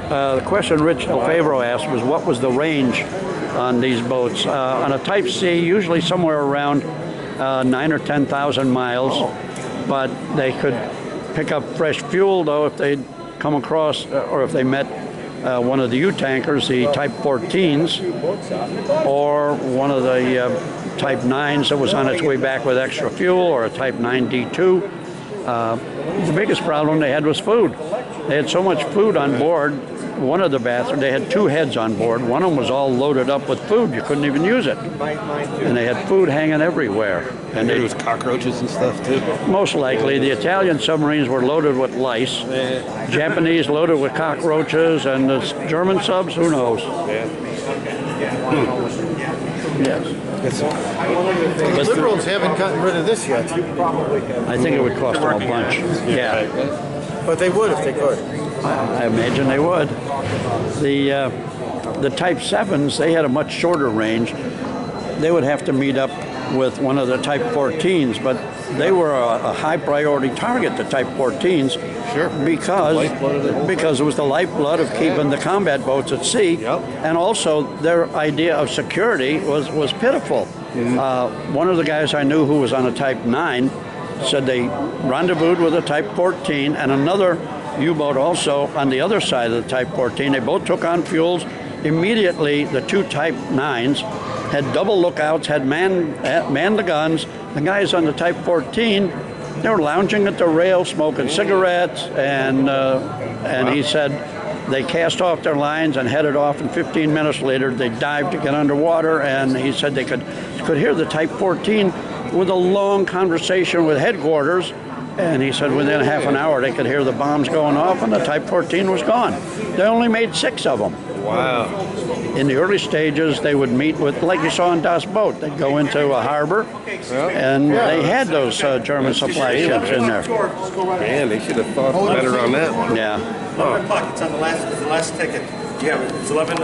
The question Rich DeFavro asked was what was the range on these boats? On a Type C, usually somewhere around 9 or 10,000 miles, but they could pick up fresh fuel, though, if they'd come across or if they met one of the U tankers, the Type 14s, or one of the Type 9s that was on its way back with extra fuel, or a Type 9 D2. The biggest problem they had was food. They had so much food on board. One of the bathrooms, they had 2 heads on board. One of them was all loaded up with food. You couldn't even use it. And they had food hanging everywhere. And there was cockroaches and stuff too. Most likely. The Italian submarines were loaded with lice. Japanese loaded with cockroaches. And the German subs, who knows? Yes. The Liberals haven't gotten rid of this yet. I think it would cost them a bunch. Yeah. But they would if they could. I imagine they would. The Type VIIs, they had a much shorter range. They would have to meet up with one of the Type 14s, but they were a high priority target, the Type 14s, sure, because it was the lifeblood of keeping the combat boats at sea, and also their idea of security was pitiful. One of the guys I knew who was on a Type 9 said they rendezvoused with a Type 14 and another U-boat also on the other side of the Type 14. They both took on fuels. Immediately, the 2 Type 9s had double lookouts, had manned the guns. The guys on the Type 14, they were lounging at the rail, smoking cigarettes, and he said they cast off their lines and headed off, and 15 minutes later, they dived to get underwater, and he said they could hear the Type 14 with a long conversation with headquarters. And he said within half an hour they could hear the bombs going off and the Type 14 was gone. They only made 6 of them. Wow. In the early stages, they would meet with, like you saw in Das Boat, they'd go into a harbor, and they had those German supply ships in there. Man, they should have thought better on that one. Yeah. 11 o'clock, it's on the last ticket. Yeah, it's 11.